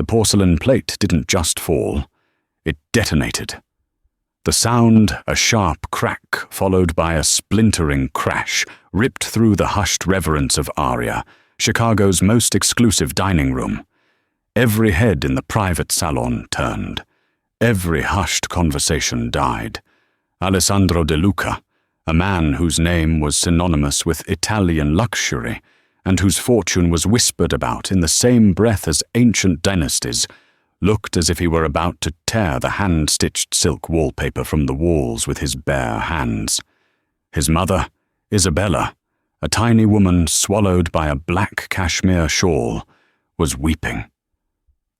porcelain plate didn't just fall, it detonated. The sound, a sharp crack followed by a splintering crash, ripped through the hushed reverence of Aria, Chicago's most exclusive dining room. Every head in the private salon turned. Every hushed conversation died. Alessandro De Luca, a man whose name was synonymous with Italian luxury, and whose fortune was whispered about in the same breath as ancient dynasties, looked as if he were about to tear the hand-stitched silk wallpaper from the walls with his bare hands. His mother, Isabella, a tiny woman swallowed by a black cashmere shawl, was weeping.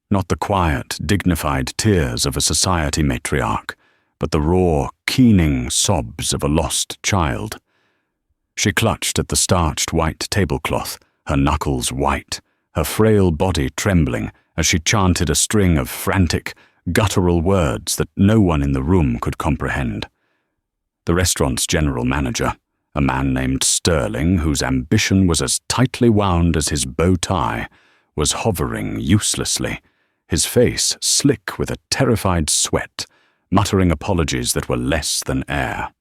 Not the quiet, dignified tears of a society matriarch, but the raw, keening sobs of a lost child. She clutched at the starched white tablecloth, her knuckles white, her frail body trembling as she chanted a string of frantic, guttural words that no one in the room could comprehend. The restaurant's general manager, a man named Sterling, whose ambition was as tightly wound as his bow tie, was hovering uselessly, his face slick with a terrified sweat, muttering apologies that were less than air.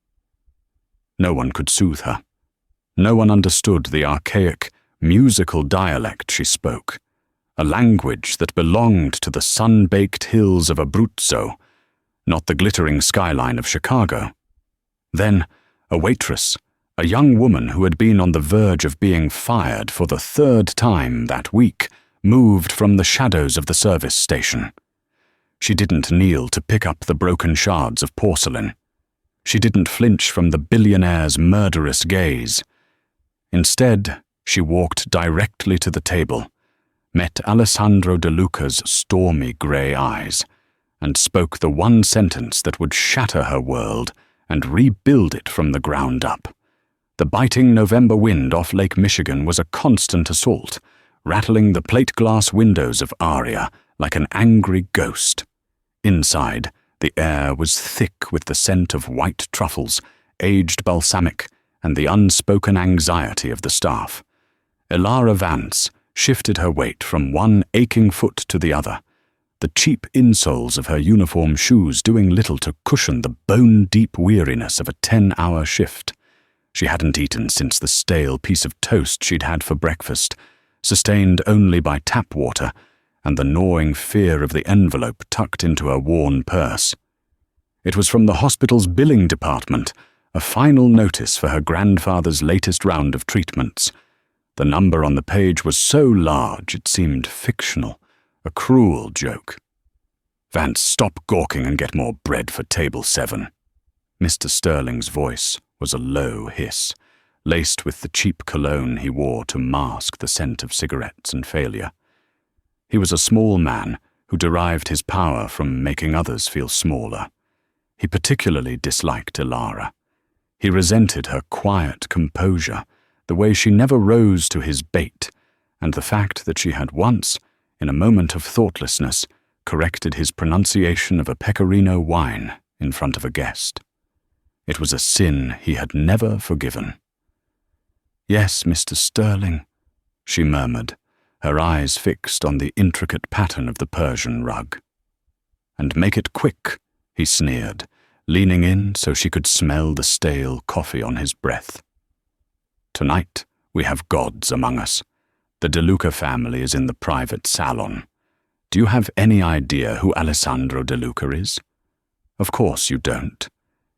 No one could soothe her. No one understood the archaic, musical dialect she spoke, a language that belonged to the sun-baked hills of Abruzzo, not the glittering skyline of Chicago. Then, a waitress, a young woman who had been on the verge of being fired for the third time that week, moved from the shadows of the service station. She didn't kneel to pick up the broken shards of porcelain. She didn't flinch from the billionaire's murderous gaze. Instead, she walked directly to the table, met Alessandro De Luca's stormy grey eyes, and spoke the one sentence that would shatter her world and rebuild it from the ground up. The biting November wind off Lake Michigan was a constant assault, rattling the plate-glass windows of Aria like an angry ghost. Inside, the air was thick with the scent of white truffles, aged balsamic, and the unspoken anxiety of the staff. Elara Vance shifted her weight from one aching foot to the other, the cheap insoles of her uniform shoes doing little to cushion the bone-deep weariness of a 10-hour shift. She hadn't eaten since the stale piece of toast she'd had for breakfast, sustained only by tap water and the gnawing fear of the envelope tucked into her worn purse. It was from the hospital's billing department, a final notice for her grandfather's latest round of treatments. The number on the page was so large it seemed fictional, a cruel joke. "Vance, stop gawking and get more bread for table 7. Mr. Sterling's voice was a low hiss, laced with the cheap cologne he wore to mask the scent of cigarettes and failure. He was a small man who derived his power from making others feel smaller. He particularly disliked Elara. He resented her quiet composure, the way she never rose to his bait, and the fact that she had once, in a moment of thoughtlessness, corrected his pronunciation of a pecorino wine in front of a guest. It was a sin he had never forgiven. "Yes, Mr. Sterling," she murmured, her eyes fixed on the intricate pattern of the Persian rug. "And make it quick," he sneered, leaning in so she could smell the stale coffee on his breath. "Tonight, we have gods among us. The De Luca family is in the private salon. Do you have any idea who Alessandro De Luca is? Of course you don't.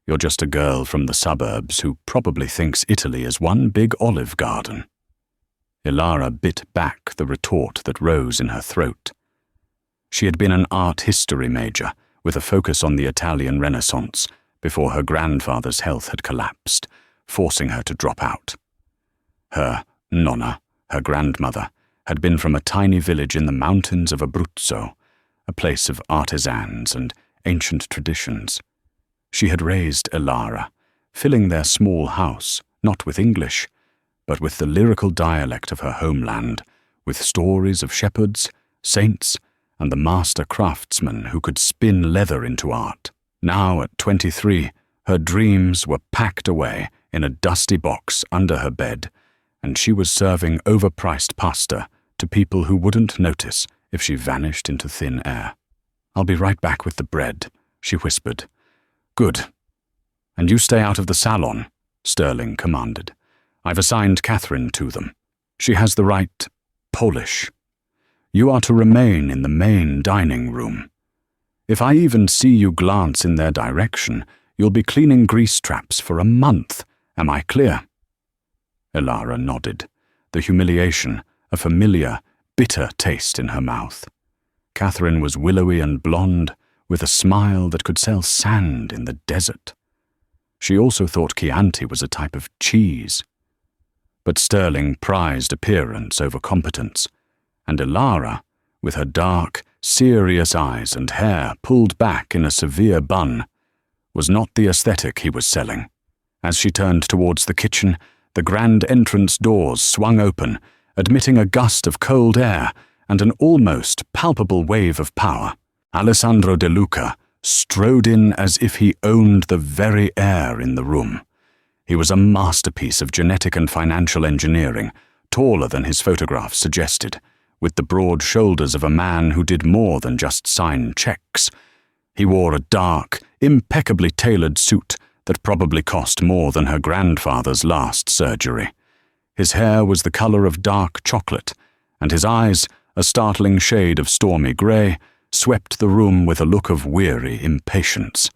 You're just a girl from the suburbs who probably thinks Italy is one big olive garden." Elara bit back the retort that rose in her throat. She had been an art history major, with a focus on the Italian Renaissance, before her grandfather's health had collapsed, forcing her to drop out. Her nonna, her grandmother, had been from a tiny village in the mountains of Abruzzo, a place of artisans and ancient traditions. She had raised Elara, filling their small house, not with English, but with the lyrical dialect of her homeland, with stories of shepherds, saints, and the master craftsmen who could spin leather into art. Now, at 23, her dreams were packed away in a dusty box under her bed, and she was serving overpriced pasta to people who wouldn't notice if she vanished into thin air. "I'll be right back with the bread," she whispered. "Good. And you stay out of the salon," Sterling commanded. "I've assigned Catherine to them. She has the right Polish. You are to remain in the main dining room. If I even see you glance in their direction, you'll be cleaning grease traps for a month. Am I clear?" Elara nodded, the humiliation, a familiar, bitter taste in her mouth. Catherine was willowy and blonde, with a smile that could sell sand in the desert. She also thought Chianti was a type of cheese. But Sterling prized appearance over competence, and Elara, with her dark, serious eyes and hair pulled back in a severe bun, was not the aesthetic he was selling. As she turned towards the kitchen, the grand entrance doors swung open, admitting a gust of cold air and an almost palpable wave of power. Alessandro De Luca strode in as if he owned the very air in the room. He was a masterpiece of genetic and financial engineering, taller than his photographs suggested, with the broad shoulders of a man who did more than just sign checks. He wore a dark, impeccably tailored suit that probably cost more than her grandfather's last surgery. His hair was the color of dark chocolate, and his eyes, a startling shade of stormy gray, swept the room with a look of weary impatience.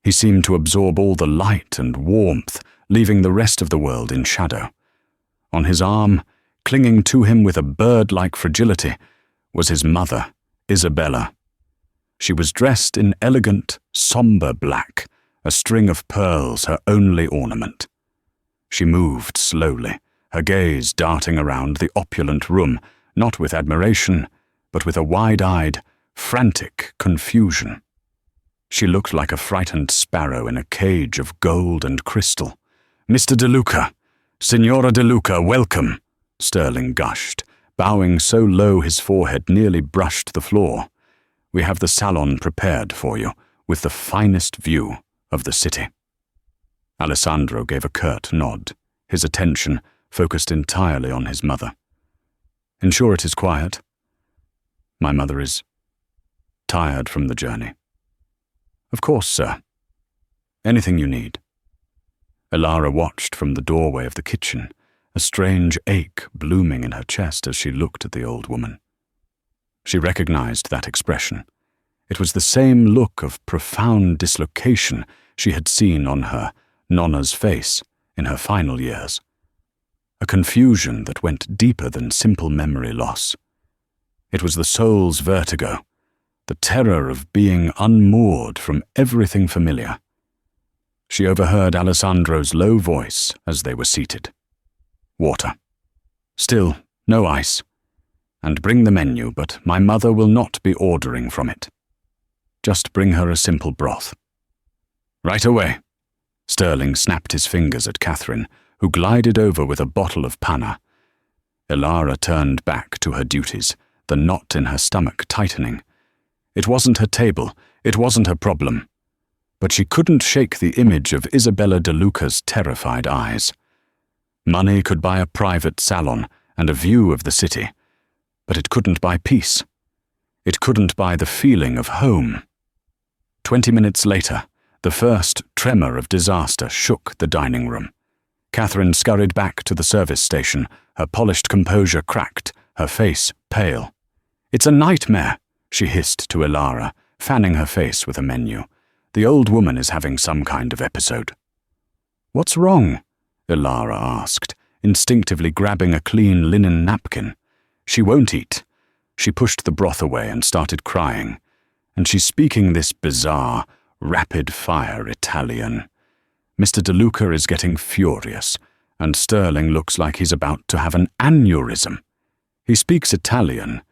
He seemed to absorb all the light and warmth, leaving the rest of the world in shadow. On his arm, clinging to him with a bird-like fragility, was his mother, Isabella. She was dressed in elegant, somber black, a string of pearls her only ornament. She moved slowly, her gaze darting around the opulent room, not with admiration, but with a wide-eyed, frantic confusion. She looked like a frightened sparrow in a cage of gold and crystal. "Mr. De Luca, Signora De Luca, welcome," Sterling gushed, bowing so low his forehead nearly brushed the floor. "We have the salon prepared for you, with the finest view of the city." Alessandro gave a curt nod, his attention focused entirely on his mother. "Ensure it is quiet. My mother is tired from the journey." "Of course, sir. Anything you need." Elara watched from the doorway of the kitchen, a strange ache blooming in her chest as she looked at the old woman. She recognized that expression. It was the same look of profound dislocation she had seen on her Nonna's face in her final years. A confusion that went deeper than simple memory loss. It was the soul's vertigo, the terror of being unmoored from everything familiar. She overheard Alessandro's low voice as they were seated. "Water. Still, no ice. And bring the menu, but my mother will not be ordering from it. Just bring her a simple broth." "Right away." Sterling snapped his fingers at Catherine, who glided over with a bottle of panna. Elara turned back to her duties, the knot in her stomach tightening. It wasn't her table, it wasn't her problem. But she couldn't shake the image of Isabella De Luca's terrified eyes. Money could buy a private salon and a view of the city, but it couldn't buy peace. It couldn't buy the feeling of home. 20 minutes later, the first tremor of disaster shook the dining room. Catherine scurried back to the service station, her polished composure cracked, her face pale. "It's a nightmare," she hissed to Elara, fanning her face with a menu. "The old woman is having some kind of episode." "What's wrong?" Elara asked, instinctively grabbing a clean linen napkin. "She won't eat." She pushed the broth away and started crying. And she's speaking this bizarre, rapid-fire Italian. Mr. De Luca is getting furious, and Sterling looks like he's about to have an aneurysm. He speaks Italian,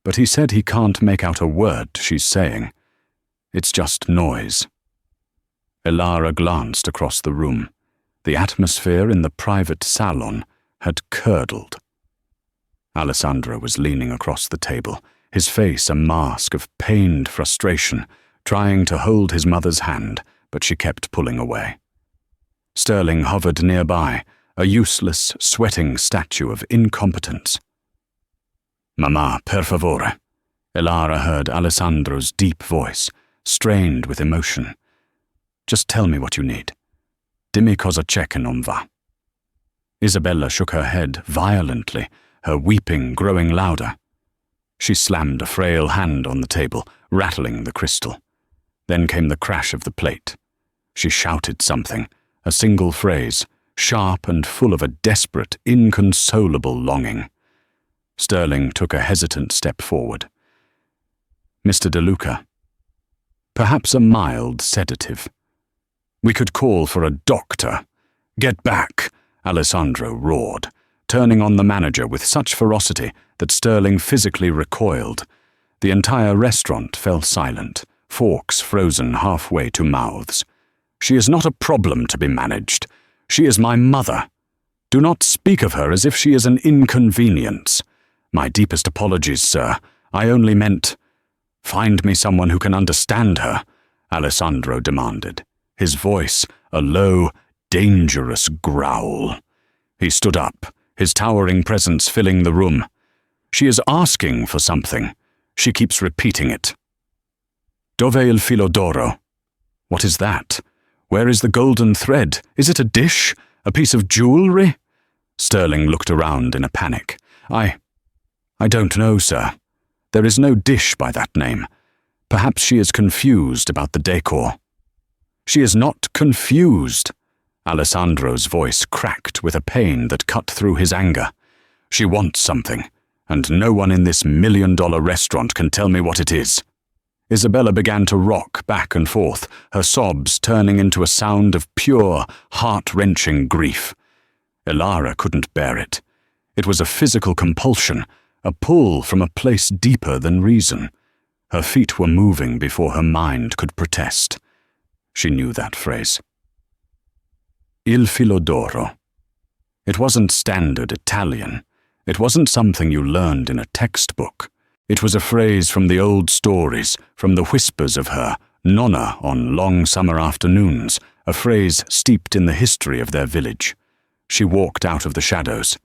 but he said he can't make out a word she's saying. It's just noise. Elara glanced across the room. The atmosphere in the private salon had curdled. Alessandro was leaning across the table, his face a mask of pained frustration, trying to hold his mother's hand, but she kept pulling away. Sterling hovered nearby, a useless, sweating statue of incompetence. "Mamma, per favore," Elara heard Alessandro's deep voice, strained with emotion. Just tell me what you need. Dimmi cosa c'è che non va. Isabella shook her head violently, her weeping growing louder. She slammed a frail hand on the table, rattling the crystal. Then came the crash of the plate. She shouted something, a single phrase, sharp and full of a desperate, inconsolable longing. Sterling took a hesitant step forward. Mr. De Luca, perhaps a mild sedative. We could call for a doctor. Get back, Alessandro roared, turning on the manager with such ferocity that Sterling physically recoiled. The entire restaurant fell silent, forks frozen halfway to mouths. She is not a problem to be managed. She is my mother. Do not speak of her as if she is an inconvenience. My deepest apologies, sir. I only meant— Find me someone who can understand her, Alessandro demanded, his voice a low, dangerous growl. He stood up, his towering presence filling the room. She is asking for something. She keeps repeating it. Dove il filo d'oro? What is that? Where is the golden thread? Is it a dish? A piece of jewelry? Sterling looked around in a panic. I don't know, sir. There is no dish by that name. Perhaps she is confused about the decor. She is not confused. Alessandro's voice cracked with a pain that cut through his anger. She wants something, and no one in this $1 million restaurant can tell me what it is. Isabella began to rock back and forth, her sobs turning into a sound of pure, heart-wrenching grief. Elara couldn't bear it. It was a physical compulsion, a pull from a place deeper than reason. Her feet were moving before her mind could protest. She knew that phrase. Il filo d'oro. It wasn't standard Italian. It wasn't something you learned in a textbook. It was a phrase from the old stories, from the whispers of her nonna on long summer afternoons, a phrase steeped in the history of their village. She walked out of the shadows.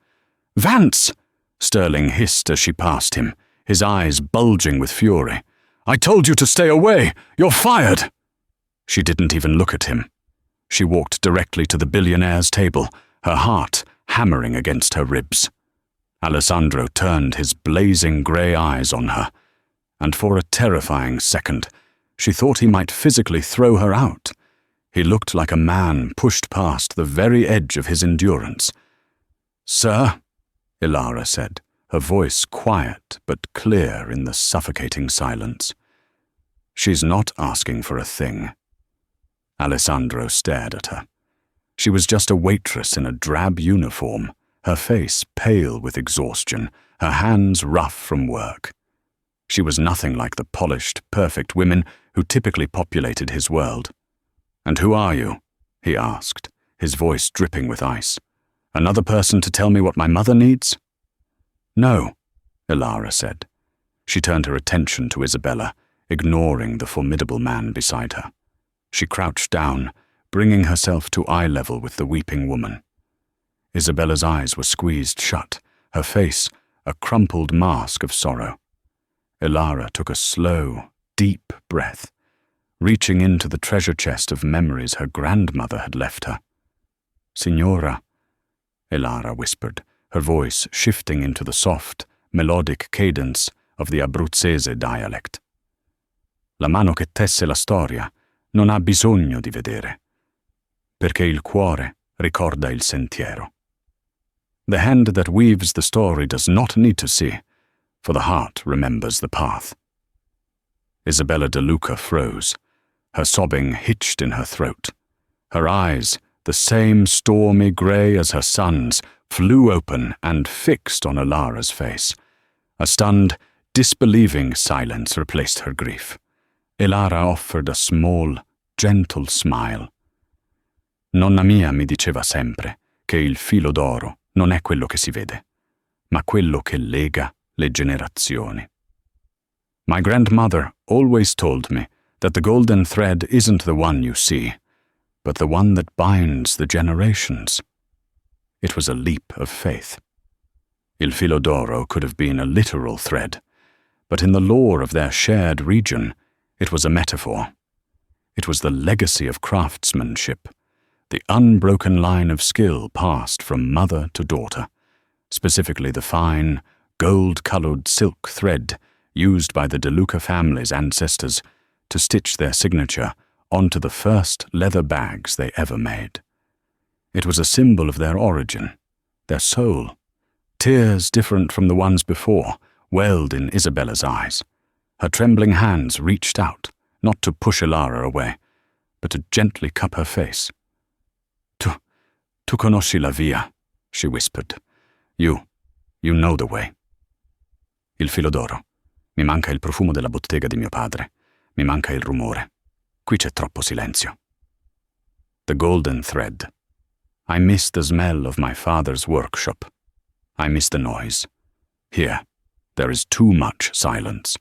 "Vance!" Sterling hissed as she passed him, his eyes bulging with fury. "I told you to stay away! You're fired!" She didn't even look at him. She walked directly to the billionaire's table, her heart hammering against her ribs. Alessandro turned his blazing grey eyes on her, and for a terrifying second, she thought he might physically throw her out. He looked like a man pushed past the very edge of his endurance. "Sir," Elara said, her voice quiet but clear in the suffocating silence. "She's not asking for a thing." Alessandro stared at her. She was just a waitress in a drab uniform, her face pale with exhaustion, her hands rough from work. She was nothing like the polished, perfect women who typically populated his world. "And who are you?" he asked, his voice dripping with ice. "Another person to tell me what my mother needs?" "No," Elara said. She turned her attention to Isabella, ignoring the formidable man beside her. She crouched down, bringing herself to eye level with the weeping woman. Isabella's eyes were squeezed shut, her face a crumpled mask of sorrow. Elara took a slow, deep breath, reaching into the treasure chest of memories her grandmother had left her. "Signora," Elara whispered, her voice shifting into the soft, melodic cadence of the Abruzzese dialect. "La mano che tesse la storia non ha bisogno di vedere, perché il cuore ricorda il sentiero." The hand that weaves the story does not need to see, for the heart remembers the path. Isabella De Luca froze, her sobbing hitched in her throat. Her eyes, the same stormy grey as her son's, flew open and fixed on Elara's face. A stunned, disbelieving silence replaced her grief. Elara offered a small, gentle smile. "Nonna mia mi diceva sempre che il filo d'oro non è quello che si vede, ma quello che lega le generazioni." "My grandmother always told me that the golden thread isn't the one you see, but the one that binds the generations." It was a leap of faith. Il filo d'oro could have been a literal thread, but in the lore of their shared region, it was a metaphor. It was the legacy of craftsmanship, the unbroken line of skill passed from mother to daughter, specifically the fine, gold-colored silk thread used by the De Luca family's ancestors to stitch their signature onto the first leather bags they ever made. It was a symbol of their origin, their soul. Tears different from the ones before welled in Isabella's eyes. Her trembling hands reached out, not to push Elara away, but to gently cup her face. Tu conosci la via, she whispered. You know the way. Il filo d'oro. Mi manca il profumo della bottega di mio padre. Mi manca il rumore. Qui c'è troppo silenzio. The golden thread. I miss the smell of my father's workshop. I miss the noise. Here, there is too much silence.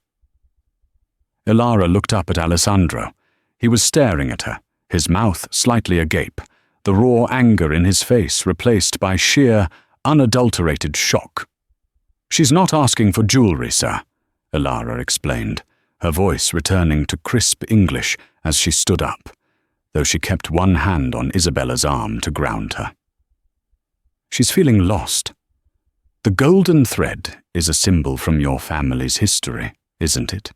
Elara looked up at Alessandro. He was staring at her, his mouth slightly agape, the raw anger in his face replaced by sheer, unadulterated shock. She's not asking for jewelry, sir, Elara explained, her voice returning to crisp English as she stood up, though she kept one hand on Isabella's arm to ground her. She's feeling lost. The golden thread is a symbol from your family's history, isn't it?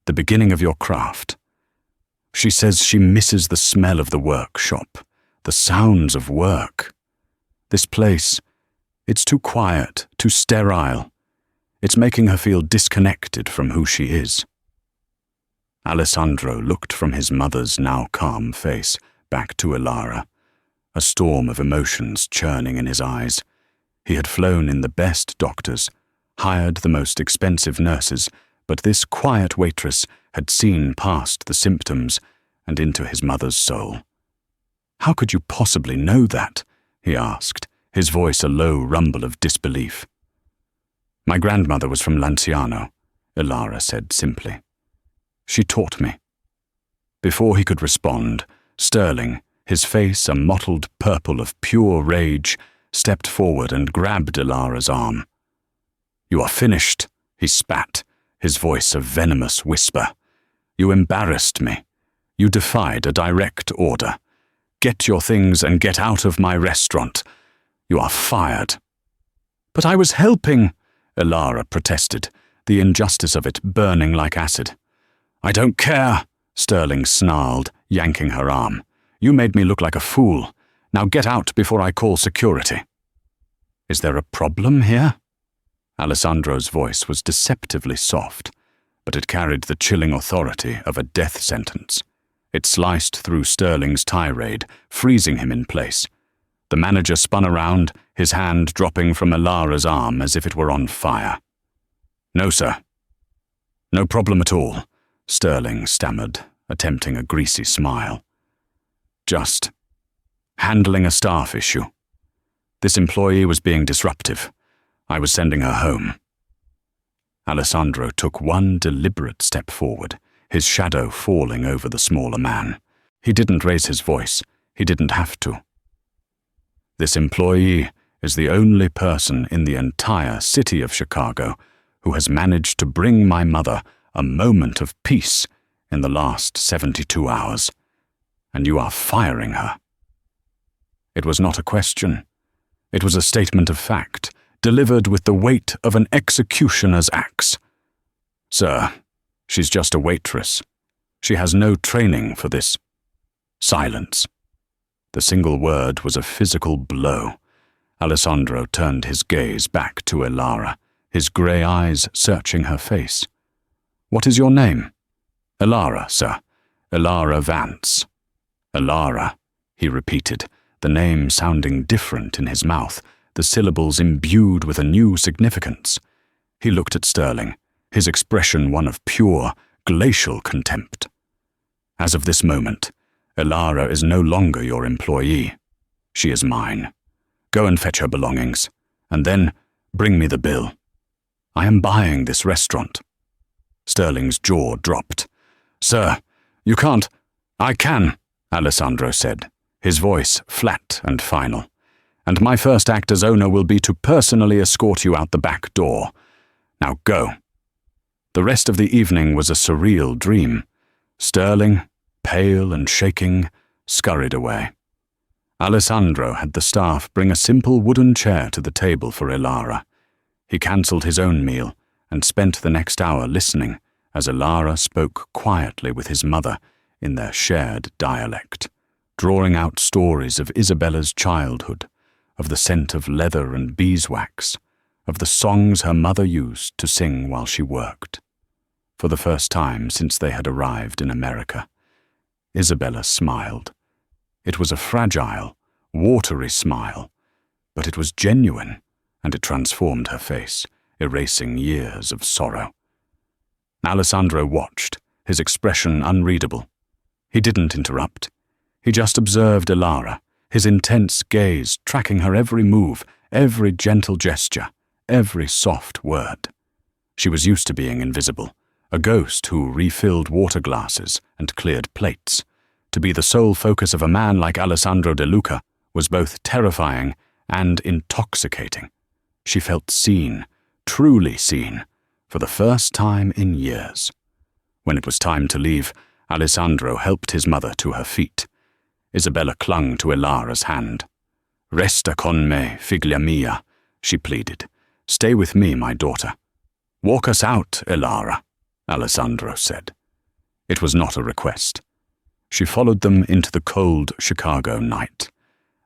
The beginning of your craft. She says she misses the smell of the workshop, the sounds of work. This place, it's too quiet, too sterile. It's making her feel disconnected from who she is. Alessandro looked from his mother's now calm face back to Elara, a storm of emotions churning in his eyes. He had flown in the best doctors, hired the most expensive nurses, but this quiet waitress had seen past the symptoms and into his mother's soul. How could you possibly know that? He asked, his voice a low rumble of disbelief. My grandmother was from Lanciano, Elara said simply. She taught me. Before he could respond, Sterling, his face a mottled purple of pure rage, stepped forward and grabbed Elara's arm. You are finished, he spat, his voice a venomous whisper. You embarrassed me. You defied a direct order. Get your things and get out of my restaurant. You are fired. But I was helping, Elara protested, the injustice of it burning like acid. I don't care, Sterling snarled, yanking her arm. You made me look like a fool. Now get out before I call security. Is there a problem here? Alessandro's voice was deceptively soft, but it carried the chilling authority of a death sentence. It sliced through Sterling's tirade, freezing him in place. The manager spun around, his hand dropping from Elara's arm as if it were on fire. No, sir. No problem at all, Sterling stammered, attempting a greasy smile. Just handling a staff issue. This employee was being disruptive. I was sending her home. Alessandro took one deliberate step forward, his shadow falling over the smaller man. He didn't raise his voice. He didn't have to. This employee is the only person in the entire city of Chicago who has managed to bring my mother a moment of peace in the last 72 hours. And you are firing her. It was not a question. It was a statement of fact, delivered with the weight of an executioner's axe. Sir, she's just a waitress. She has no training for this. Silence. The single word was a physical blow. Alessandro turned his gaze back to Elara, his grey eyes searching her face. What is your name? Elara, sir. Elara Vance. Elara, he repeated, the name sounding different in his mouth, the syllables imbued with a new significance. He looked at Sterling, his expression one of pure, glacial contempt. As of this moment, Elara is no longer your employee. She is mine. Go and fetch her belongings, and then bring me the bill. I am buying this restaurant. Sterling's jaw dropped. Sir, you can't. I can, Alessandro said, his voice flat and final. And my first act as owner will be to personally escort you out the back door. Now go. The rest of the evening was a surreal dream. Sterling, pale and shaking, scurried away. Alessandro had the staff bring a simple wooden chair to the table for Ilara. He cancelled his own meal and spent the next hour listening as Ilara spoke quietly with his mother in their shared dialect, drawing out stories of Isabella's childhood, of the scent of leather and beeswax, of the songs her mother used to sing while she worked. For the first time since they had arrived in America, Isabella smiled. It was a fragile, watery smile, but it was genuine, and it transformed her face, erasing years of sorrow. Alessandro watched, his expression unreadable. He didn't interrupt. He just observed Ilara, his intense gaze tracking her every move, every gentle gesture, every soft word. She was used to being invisible, a ghost who refilled water glasses and cleared plates. To be the sole focus of a man like Alessandro De Luca was both terrifying and intoxicating. She felt seen, truly seen, for the first time in years. When it was time to leave, Alessandro helped his mother to her feet. Isabella clung to Ilara's hand. "Resta con me, figlia mia," she pleaded. "Stay with me, my daughter." "Walk us out, Ilara," Alessandro said. It was not a request. She followed them into the cold Chicago night.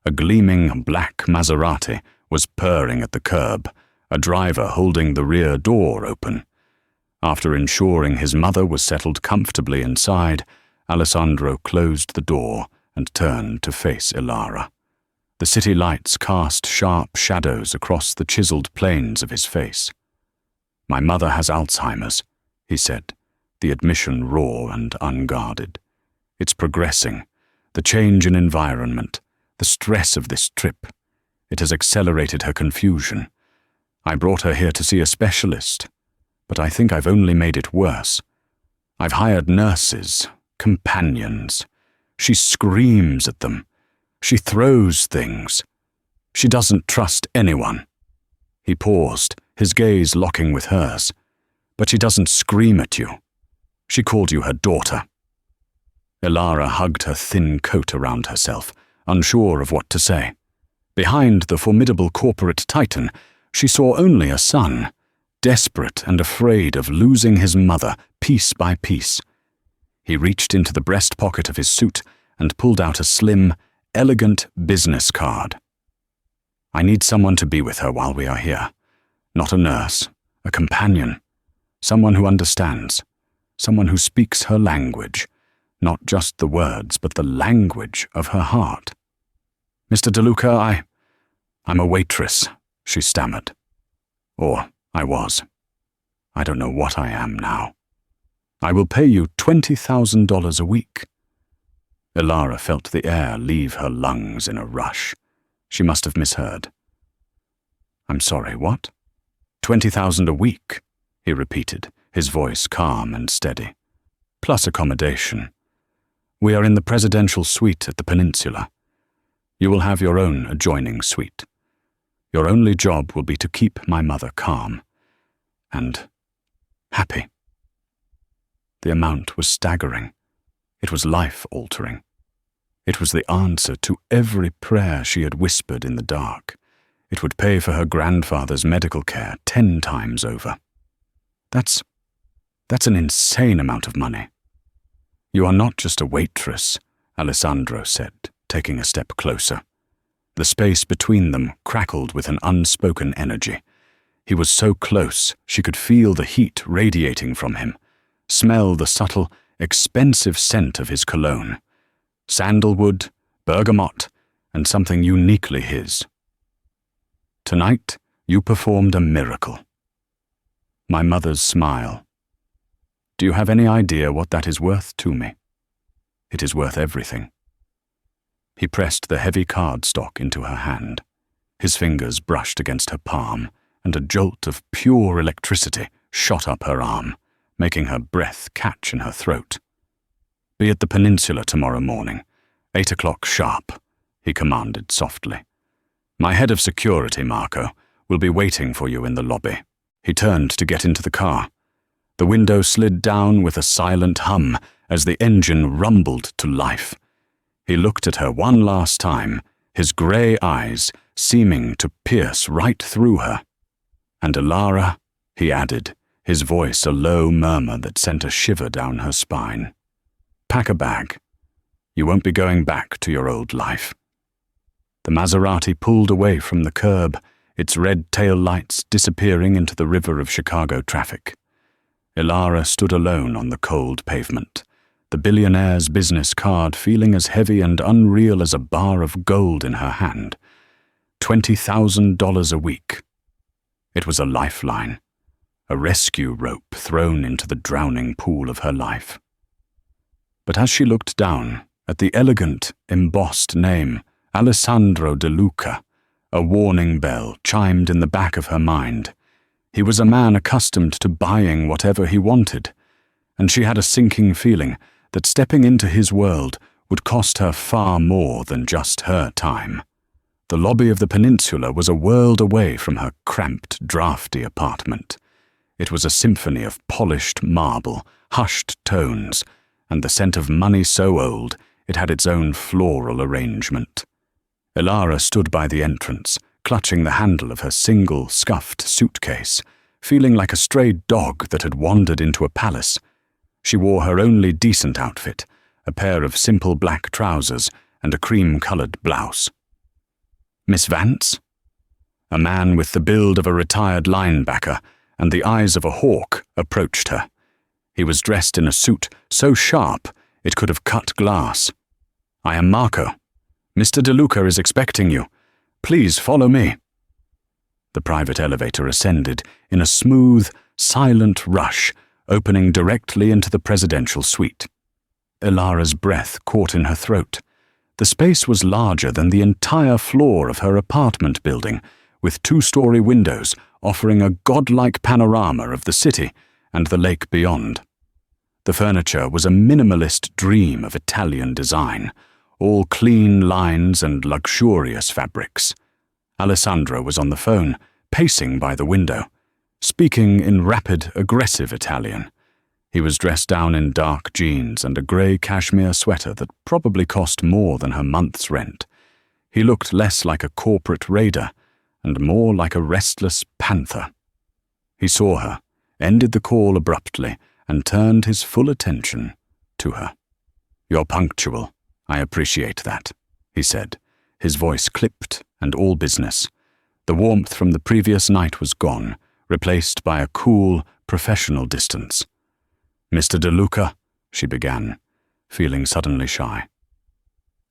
A gleaming black Maserati was purring at the curb, a driver holding the rear door open. After ensuring his mother was settled comfortably inside, Alessandro closed the door and turned to face Ilara. The city lights cast sharp shadows across the chiseled planes of his face. "My mother has Alzheimer's," he said, the admission raw and unguarded. "It's progressing. The change in environment, the stress of this trip. It has accelerated her confusion. I brought her here to see a specialist, but I think I've only made it worse. I've hired nurses, companions. She screams at them. She throws things. She doesn't trust anyone." He paused, his gaze locking with hers. "But she doesn't scream at you. She called you her daughter." Ilara hugged her thin coat around herself, unsure of what to say. Behind the formidable corporate titan, she saw only a son, desperate and afraid of losing his mother piece by piece. He reached into the breast pocket of his suit and pulled out a slim, elegant business card. "I need someone to be with her while we are here. Not a nurse, a companion. Someone who understands. Someone who speaks her language. Not just the words, but the language of her heart." "Mr. De Luca, I'm a waitress," she stammered. "Or I was. I don't know what I am now. I will pay you $20,000 a week." Ilara felt the air leave her lungs in a rush. She must have misheard. "I'm sorry, what?" $20,000 a week," he repeated, his voice calm and steady. "Plus accommodation. We are in the presidential suite at the Peninsula. You will have your own adjoining suite. Your only job will be to keep my mother calm and happy." The amount was staggering. It was life-altering. It was the answer to every prayer she had whispered in the dark. It would pay for her grandfather's medical care 10 times over. That's an insane amount of money." "You are not just a waitress," Alessandro said, taking a step closer. The space between them crackled with an unspoken energy. He was so close she could feel the heat radiating from him, smell the subtle, expensive scent of his cologne. Sandalwood, bergamot, and something uniquely his. "Tonight, you performed a miracle." My mother's smile. "Do you have any idea what that is worth to me?" "It is worth everything." He pressed the heavy cardstock into her hand. His fingers brushed against her palm, and a jolt of pure electricity shot up her arm, making her breath catch in her throat. "Be at the Peninsula tomorrow morning, 8 o'clock sharp," he commanded softly. "My head of security, Marco, will be waiting for you in the lobby." He turned to get into the car. The window slid down with a silent hum as the engine rumbled to life. He looked at her one last time, his grey eyes seeming to pierce right through her. "And Elara," he added, his voice a low murmur that sent a shiver down her spine. "Pack a bag. You won't be going back to your old life." The Maserati pulled away from the curb, its red tail lights disappearing into the river of Chicago traffic. Elara stood alone on the cold pavement, the billionaire's business card feeling as heavy and unreal as a bar of gold in her hand. $20,000 a week. It was a lifeline, a rescue rope thrown into the drowning pool of her life. But as she looked down at the elegant, embossed name, Alessandro De Luca, a warning bell chimed in the back of her mind. He was a man accustomed to buying whatever he wanted, and she had a sinking feeling that stepping into his world would cost her far more than just her time. The lobby of the Peninsula was a world away from her cramped, drafty apartment. It was a symphony of polished marble, hushed tones, and the scent of money so old it had its own floral arrangement. Elara stood by the entrance, clutching the handle of her single, scuffed suitcase, feeling like a stray dog that had wandered into a palace. She wore her only decent outfit, a pair of simple black trousers and a cream-colored blouse. "Miss Vance?" A man with the build of a retired linebacker and the eyes of a hawk approached her. He was dressed in a suit so sharp it could have cut glass. "I am Marco. Mr. De Luca is expecting you. Please follow me." The private elevator ascended in a smooth, silent rush, opening directly into the presidential suite. Elara's breath caught in her throat. The space was larger than the entire floor of her apartment building, with 2-story windows offering a godlike panorama of the city and the lake beyond. The furniture was a minimalist dream of Italian design, all clean lines and luxurious fabrics. Alessandro was on the phone, pacing by the window, speaking in rapid, aggressive Italian. He was dressed down in dark jeans and a grey cashmere sweater that probably cost more than her month's rent. He looked less like a corporate raider and more like a restless panther. He saw her, ended the call abruptly, and turned his full attention to her. "You're punctual. I appreciate that," he said, his voice clipped and all business. The warmth from the previous night was gone, replaced by a cool, professional distance. "Mr. De Luca," she began, feeling suddenly shy.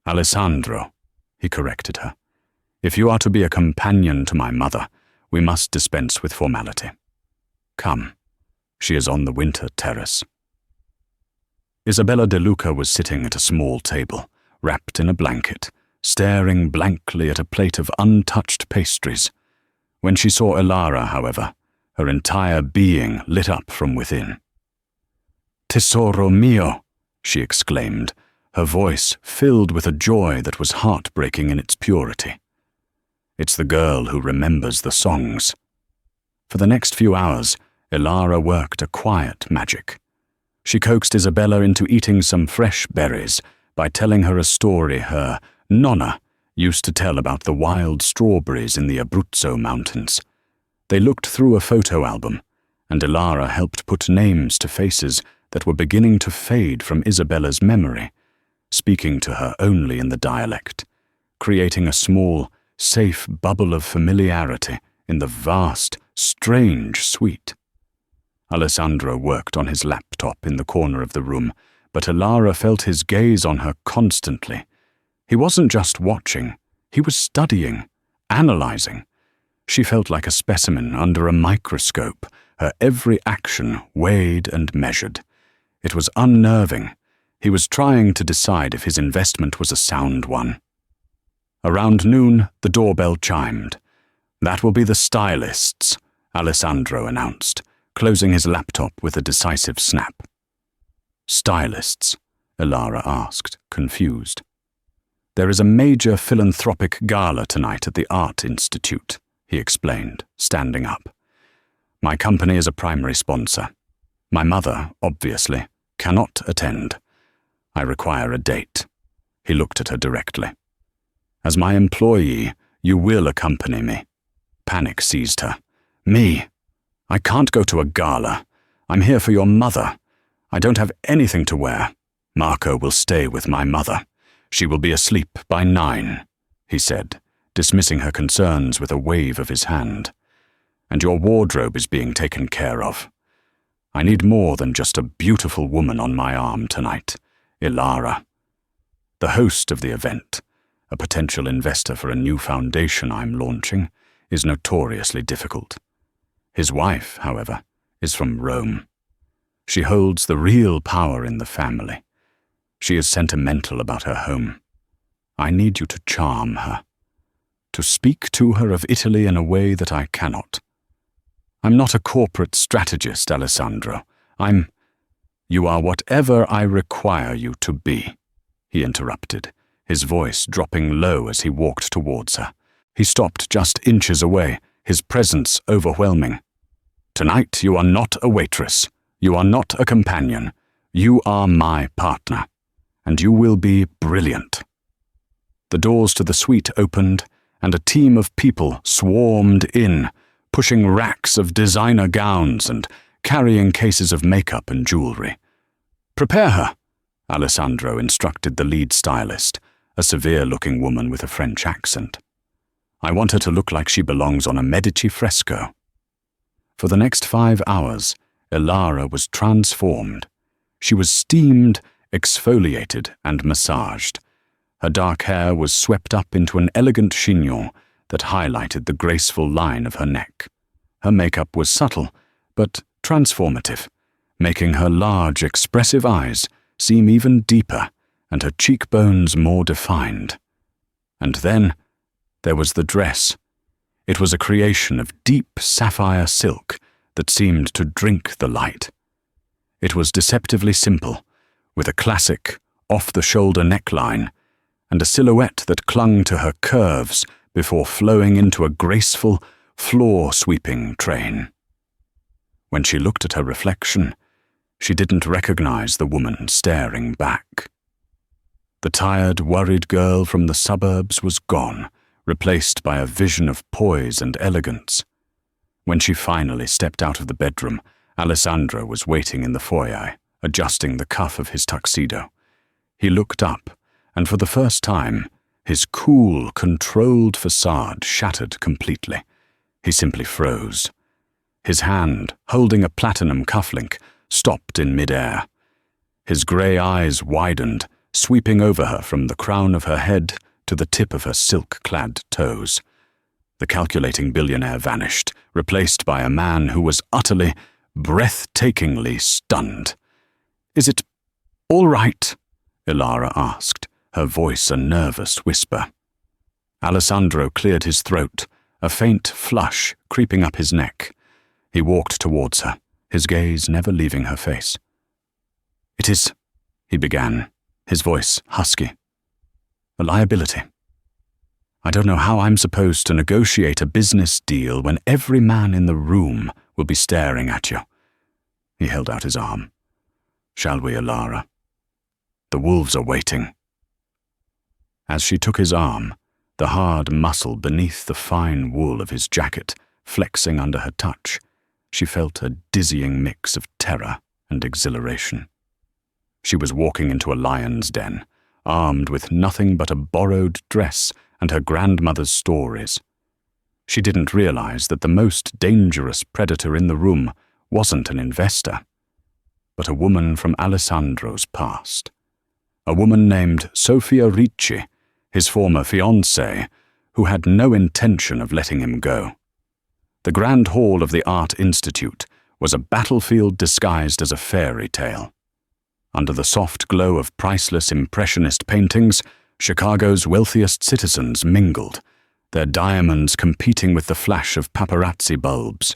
"Alessandro," he corrected her. "If you are to be a companion to my mother, we must dispense with formality. Come, she is on the winter terrace." Isabella De Luca was sitting at a small table, wrapped in a blanket, staring blankly at a plate of untouched pastries. When she saw Elara, however, her entire being lit up from within. "Tesoro mio," she exclaimed, her voice filled with a joy that was heartbreaking in its purity. It's the girl who remembers the songs. For the next few hours, Elara worked a quiet magic. She coaxed Isabella into eating some fresh berries by telling her a story her nonna used to tell about the wild strawberries in the Abruzzo mountains. They looked through a photo album, and Elara helped put names to faces that were beginning to fade from Isabella's memory, speaking to her only in the dialect, creating a small, safe bubble of familiarity in the vast, strange suite. Alessandro worked on his laptop in the corner of the room, but Elara felt his gaze on her constantly. He wasn't just watching, he was studying, analyzing. She felt like a specimen under a microscope, her every action weighed and measured. It was unnerving. He was trying to decide if his investment was a sound one. Around noon, the doorbell chimed. "That will be the stylists," Alessandro announced, closing his laptop with a decisive snap. "Stylists?" Elara asked, confused. "There is a major philanthropic gala tonight at the Art Institute," he explained, standing up. "My company is a primary sponsor. My mother, obviously, cannot attend. I require a date. He looked at her directly. As my employee, you will accompany me. Panic seized her. Me? I can't go to a gala. I'm here for your mother. I don't have anything to wear. Marco will stay with my mother. She will be asleep by 9, he said, dismissing her concerns with a wave of his hand. And your wardrobe is being taken care of. I need more than just a beautiful woman on my arm tonight, Ilara. The host of the event, a potential investor for a new foundation I'm launching, is notoriously difficult. His wife, however, is from Rome. She holds the real power in the family. She is sentimental about her home. I need you to charm her, to speak to her of Italy in a way that I cannot. I'm not a corporate strategist, Alessandro. You are whatever I require you to be, he interrupted, his voice dropping low as he walked towards her. He stopped just inches away, his presence overwhelming. Tonight you are not a waitress. You are not a companion. You are my partner. And you will be brilliant. The doors to the suite opened, and a team of people swarmed in, pushing racks of designer gowns and carrying cases of makeup and jewelry. Prepare her, Alessandro instructed the lead stylist, a severe-looking woman with a French accent. I want her to look like she belongs on a Medici fresco. For the next 5 hours, Ilara was transformed. She was steamed, exfoliated, and massaged. Her dark hair was swept up into an elegant chignon that highlighted the graceful line of her neck. Her makeup was subtle, but transformative, making her large, expressive eyes seem even deeper and her cheekbones more defined. And then there was the dress. It was a creation of deep sapphire silk that seemed to drink the light. It was deceptively simple, with a classic, off-the-shoulder neckline and a silhouette that clung to her curves before flowing into a graceful, floor-sweeping train. When she looked at her reflection, she didn't recognize the woman staring back. The tired, worried girl from the suburbs was gone, replaced by a vision of poise and elegance. When she finally stepped out of the bedroom, Alessandro was waiting in the foyer, adjusting the cuff of his tuxedo. He looked up, and for the first time, his cool, controlled facade shattered completely. He simply froze. His hand, holding a platinum cufflink, stopped in midair. His grey eyes widened, sweeping over her from the crown of her head to the tip of her silk-clad toes. The calculating billionaire vanished, replaced by a man who was utterly, breathtakingly stunned. "Is it all right?" Ilara asked, her voice a nervous whisper. Alessandro cleared his throat, a faint flush creeping up his neck. He walked towards her, his gaze never leaving her face. "It is," he began, his voice husky, "a liability. I don't know how I'm supposed to negotiate a business deal when every man in the room will be staring at you." He held out his arm. "Shall we, Ilara? The wolves are waiting." As she took his arm, the hard muscle beneath the fine wool of his jacket flexing under her touch, she felt a dizzying mix of terror and exhilaration. She was walking into a lion's den, armed with nothing but a borrowed dress and her grandmother's stories. She didn't realize that the most dangerous predator in the room wasn't an investor, but a woman from Alessandro's past. A woman named Sofia Ricci, his former fiancée, who had no intention of letting him go. The Grand Hall of the Art Institute was a battlefield disguised as a fairy tale. Under the soft glow of priceless impressionist paintings, Chicago's wealthiest citizens mingled, their diamonds competing with the flash of paparazzi bulbs.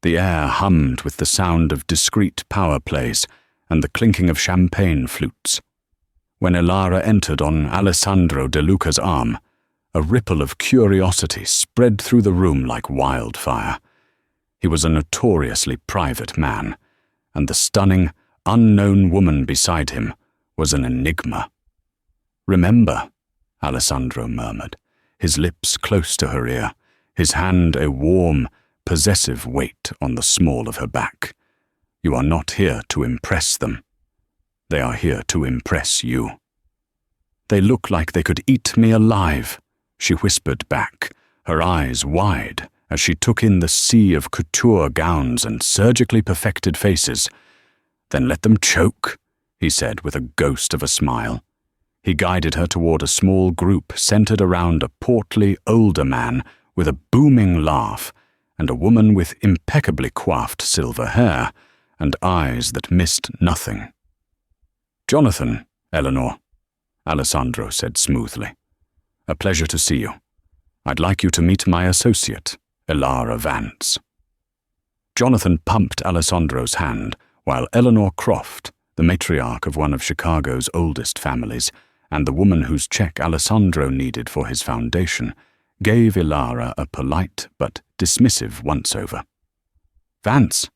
The air hummed with the sound of discreet power plays and the clinking of champagne flutes. When Ilara entered on Alessandro De Luca's arm, a ripple of curiosity spread through the room like wildfire. He was a notoriously private man, and the stunning, unknown woman beside him was an enigma. "Remember," Alessandro murmured, his lips close to her ear, his hand a warm, possessive weight on the small of her back. "You are not here to impress them. They are here to impress you." "They look like they could eat me alive," she whispered back, her eyes wide as she took in the sea of couture gowns and surgically perfected faces. "Then let them choke," he said with a ghost of a smile. He guided her toward a small group centered around a portly, older man with a booming laugh and a woman with impeccably coiffed silver hair and eyes that missed nothing. "Jonathan, Eleanor," Alessandro said smoothly. "A pleasure to see you. I'd like you to meet my associate, Elara Vance." Jonathan pumped Alessandro's hand, while Eleanor Croft, the matriarch of one of Chicago's oldest families, and the woman whose check Alessandro needed for his foundation, gave Elara a polite but dismissive once-over. "Vance?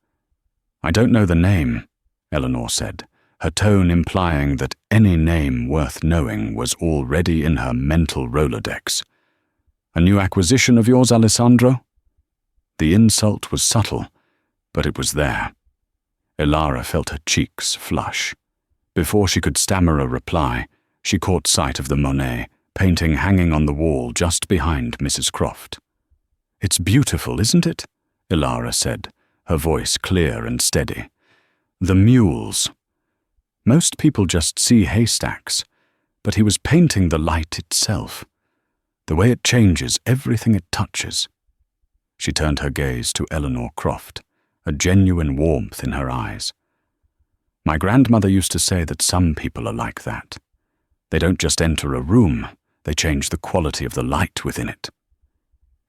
I don't know the name," Eleanor said, her tone implying that any name worth knowing was already in her mental Rolodex. "A new acquisition of yours, Alessandro?" The insult was subtle, but it was there. Elara felt her cheeks flush. Before she could stammer a reply, she caught sight of the Monet painting hanging on the wall just behind Mrs. Croft. "It's beautiful, isn't it?" Elara said, her voice clear and steady. "The mules. Most people just see haystacks, but he was painting the light itself. The way it changes everything it touches." She turned her gaze to Eleanor Croft, a genuine warmth in her eyes. "My grandmother used to say that some people are like that. They don't just enter a room, they change the quality of the light within it.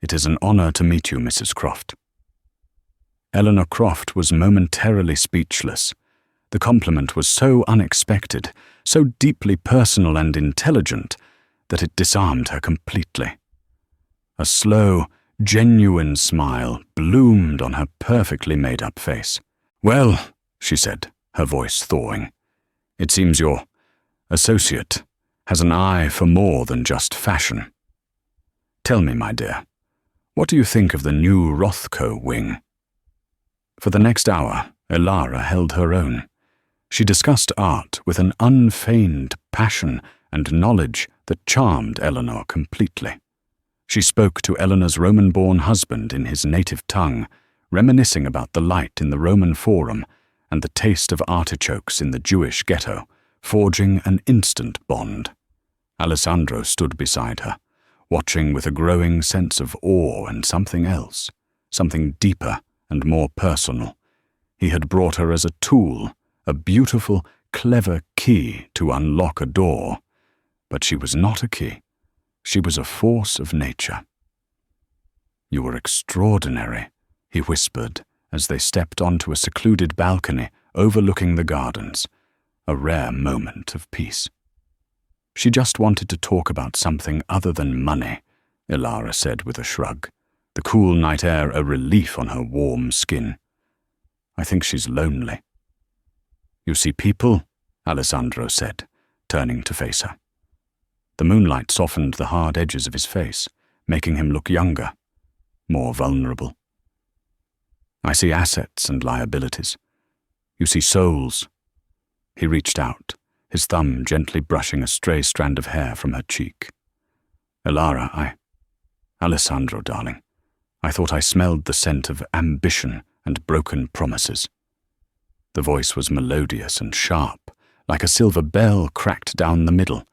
It is an honor to meet you, Mrs. Croft." Eleanor Croft was momentarily speechless. The compliment was so unexpected, so deeply personal and intelligent, that it disarmed her completely. A slow, genuine smile bloomed on her perfectly made-up face. "Well," she said, her voice thawing, "it seems your associate has an eye for more than just fashion. Tell me, my dear, what do you think of the new Rothko wing?" For the next hour, Elara held her own. She discussed art with an unfeigned passion and knowledge that charmed Eleanor completely. She spoke to Eleanor's Roman-born husband in his native tongue, reminiscing about the light in the Roman Forum and the taste of artichokes in the Jewish ghetto, forging an instant bond. Alessandro stood beside her, watching with a growing sense of awe and something else, something deeper and more personal. He had brought her as a tool, a beautiful, clever key to unlock a door. But she was not a key. She was a force of nature. "You were extraordinary," he whispered as they stepped onto a secluded balcony overlooking the gardens, a rare moment of peace. She just wanted to talk about something other than money, Elara said with a shrug, the cool night air a relief on her warm skin. "I think she's lonely." "You see people?" Alessandro said, turning to face her. The moonlight softened the hard edges of his face, making him look younger, more vulnerable. "I see assets and liabilities. You see souls." He reached out, his thumb gently brushing a stray strand of hair from her cheek. "Elara, Alessandro, darling, I thought I smelled the scent of ambition and broken promises." The voice was melodious and sharp, like a silver bell cracked down the middle.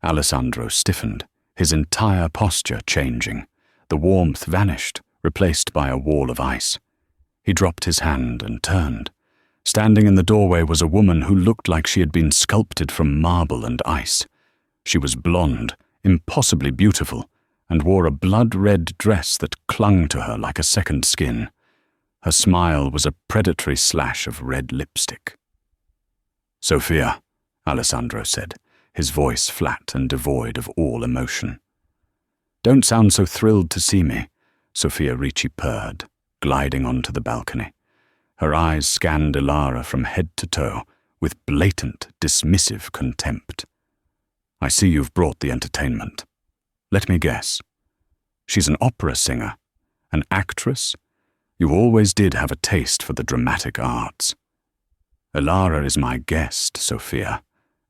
Alessandro stiffened, his entire posture changing. The warmth vanished, replaced by a wall of ice. He dropped his hand and turned. Standing in the doorway was a woman who looked like she had been sculpted from marble and ice. She was blonde, impossibly beautiful, and wore a blood-red dress that clung to her like a second skin. Her smile was a predatory slash of red lipstick. "Sophia," Alessandro said, his voice flat and devoid of all emotion. "Don't sound so thrilled to see me," Sophia Ricci purred, gliding onto the balcony. Her eyes scanned Ilara from head to toe with blatant, dismissive contempt. "I see you've brought the entertainment. Let me guess. She's an opera singer, an actress? You always did have a taste for the dramatic arts." "Ilara is my guest, Sophia,"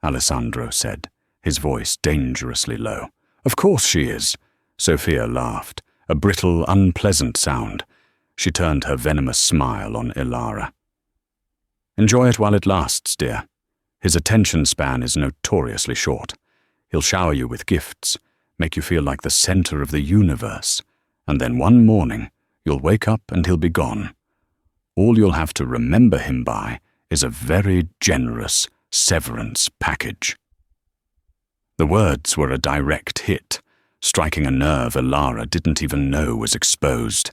Alessandro said, his voice dangerously low. "Of course she is." Sophia laughed, a brittle, unpleasant sound. She turned her venomous smile on Ilara. "Enjoy it while it lasts, dear. His attention span is notoriously short. He'll shower you with gifts, make you feel like the center of the universe, and then one morning you'll wake up and he'll be gone. All you'll have to remember him by is a very generous severance package." The words were a direct hit, striking a nerve Ilara didn't even know was exposed.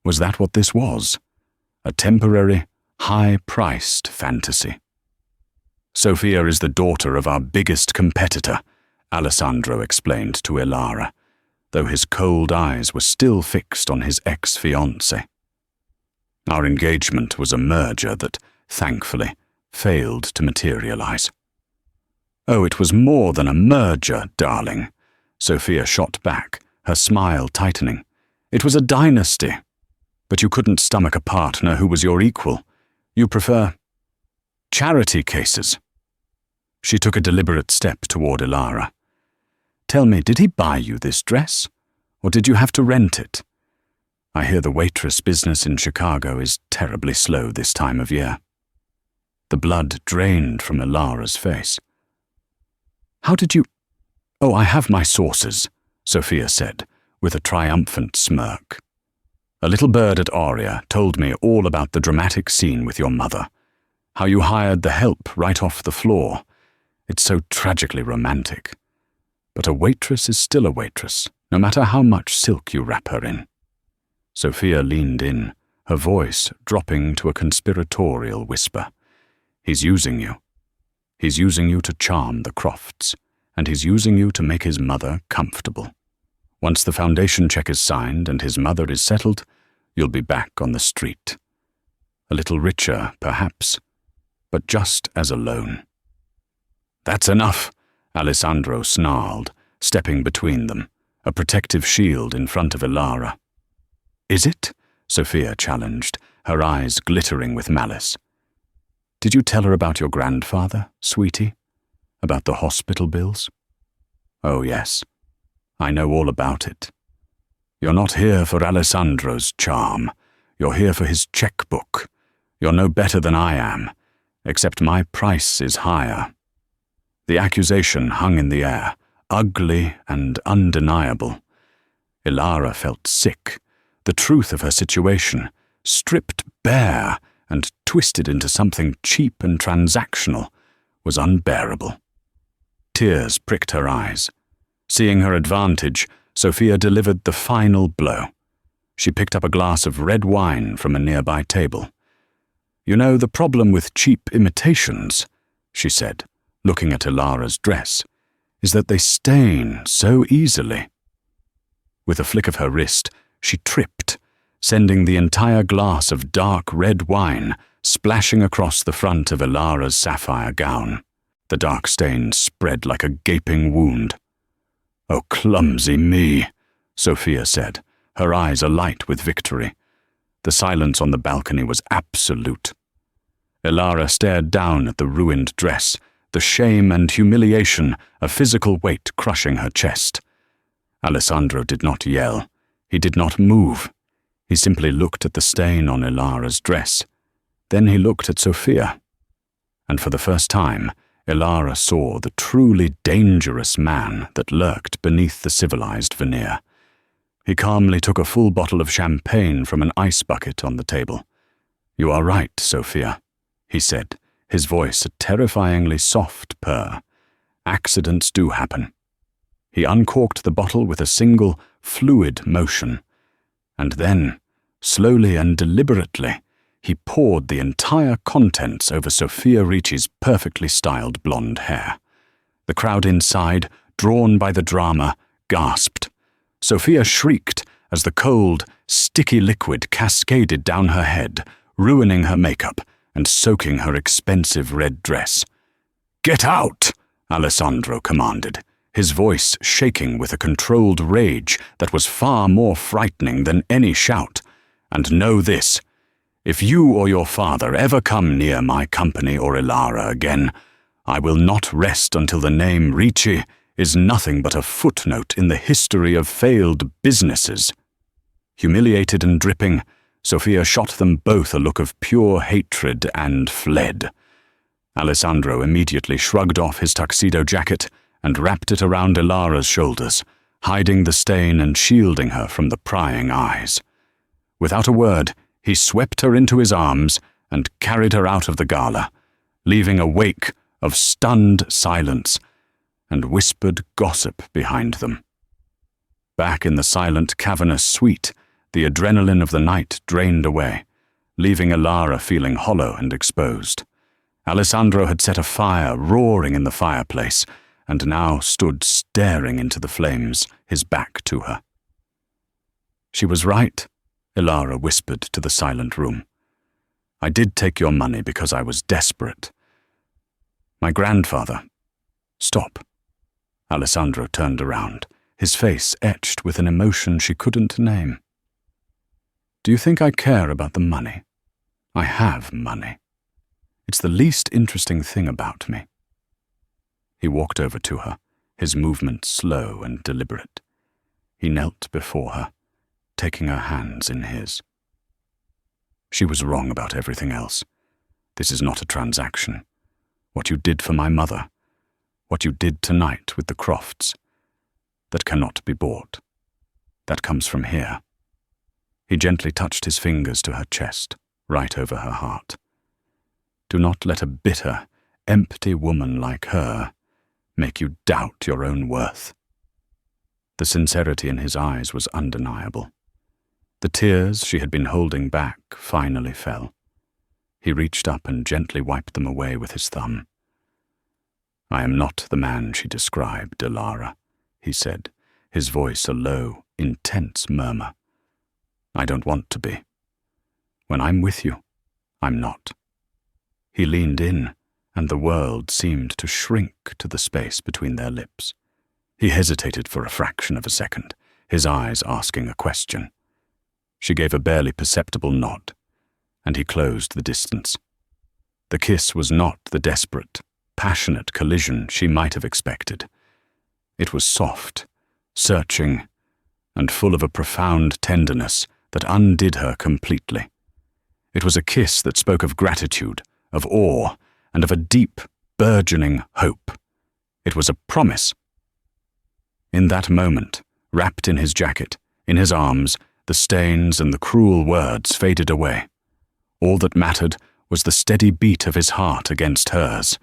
Was that what this was? A temporary, high-priced fantasy? "Sophia is the daughter of our biggest competitor," Alessandro explained to Ilara, though his cold eyes were still fixed on his ex-fiancée. "Our engagement was a merger that, thankfully, failed to materialize." "Oh, it was more than a merger, darling," Sophia shot back, her smile tightening. "It was a dynasty. But you couldn't stomach a partner who was your equal. You prefer charity cases." She took a deliberate step toward Ilara. "Tell me, did he buy you this dress? Or did you have to rent it? I hear the Waitress business in Chicago is terribly slow this time of year." The blood drained from Ilara's face. "How did you—" "Oh, I have my sources," Sophia said, with a triumphant smirk. "A little bird at Aria told me all about the dramatic scene with your mother, how you hired the help right off the floor. It's so tragically romantic. But a waitress is still a waitress, no matter how much silk you wrap her in." Sophia leaned in, her voice dropping to a conspiratorial whisper. "He's using you. He's using you to charm the Crofts, and he's using you to make his mother comfortable. Once the foundation check is signed and his mother is settled, you'll be back on the street. A little richer, perhaps, but just as alone." "That's enough," Alessandro snarled, stepping between them, a protective shield in front of Ilara. "Is it?" Sophia challenged, her eyes glittering with malice. "Did you tell her about your grandfather, sweetie? About the hospital bills?" "Oh, yes. I know all about it. You're not here for Alessandro's charm. You're here for his checkbook. You're no better than I am, except my price is higher." The accusation hung in the air, ugly and undeniable. Ilara felt sick. The truth of her situation, stripped bare and twisted into something cheap and transactional, was unbearable. Tears pricked her eyes. Seeing her advantage, Sophia delivered the final blow. She picked up a glass of red wine from a nearby table. "You know, the problem with cheap imitations," she said, looking at Ilara's dress, "is that they stain so easily." With a flick of her wrist, she tripped, sending the entire glass of dark red wine splashing across the front of Ilara's sapphire gown. The dark stain spread like a gaping wound. "Oh, clumsy me," Sophia said, her eyes alight with victory. The silence on the balcony was absolute. Ilara stared down at the ruined dress, the shame and humiliation, a physical weight crushing her chest. Alessandro did not yell. He did not move. He simply looked at the stain on Ilara's dress. Then he looked at Sophia. And for the first time, Ilara saw the truly dangerous man that lurked beneath the civilized veneer. He calmly took a full bottle of champagne from an ice bucket on the table. "You are right, Sophia," he said, his voice a terrifyingly soft purr. "Accidents do happen." He uncorked the bottle with a single, fluid motion. And then, slowly and deliberately, he poured the entire contents over Sophia Ricci's perfectly styled blonde hair. The crowd inside, drawn by the drama, gasped. Sophia shrieked as the cold, sticky liquid cascaded down her head, ruining her makeup and soaking her expensive red dress. "Get out!" Alessandro commanded, his voice shaking with a controlled rage that was far more frightening than any shout. "And know this, if you or your father ever come near my company or Ilara again, I will not rest until the name Ricci is nothing but a footnote in the history of failed businesses." Humiliated and dripping, Sophia shot them both a look of pure hatred and fled. Alessandro immediately shrugged off his tuxedo jacket and wrapped it around Ilara's shoulders, hiding the stain and shielding her from the prying eyes. Without a word, he swept her into his arms and carried her out of the gala, leaving a wake of stunned silence and whispered gossip behind them. Back in the silent, cavernous suite, the adrenaline of the night drained away, leaving Ilara feeling hollow and exposed. Alessandro had set a fire roaring in the fireplace and now stood staring into the flames, his back to her. "She was right," Ilara whispered to the silent room. "I did take your money because I was desperate. My grandfather—" "Stop." Alessandro turned around, his face etched with an emotion she couldn't name. "Do you think I care about the money? I have money. It's the least interesting thing about me." He walked over to her, his movement slow and deliberate. He knelt before her, taking her hands in his. "She was wrong about everything else. This is not a transaction. What you did for my mother, what you did tonight with the Crofts, that cannot be bought. That comes from here." He gently touched his fingers to her chest, right over her heart. "Do not let a bitter, empty woman like her make you doubt your own worth." The sincerity in his eyes was undeniable. The tears she had been holding back finally fell. He reached up and gently wiped them away with his thumb. "I am not the man she described, Ilara," he said, his voice a low, intense murmur. "I don't want to be. When I'm with you, I'm not." He leaned in, and the world seemed to shrink to the space between their lips. He hesitated for a fraction of a second, his eyes asking a question. She gave a barely perceptible nod, and he closed the distance. The kiss was not the desperate, passionate collision she might have expected. It was soft, searching, and full of a profound tenderness that undid her completely. It was a kiss that spoke of gratitude, of awe, and of a deep, burgeoning hope. It was a promise. In that moment, wrapped in his jacket, in his arms, the stains and the cruel words faded away. All that mattered was the steady beat of his heart against hers,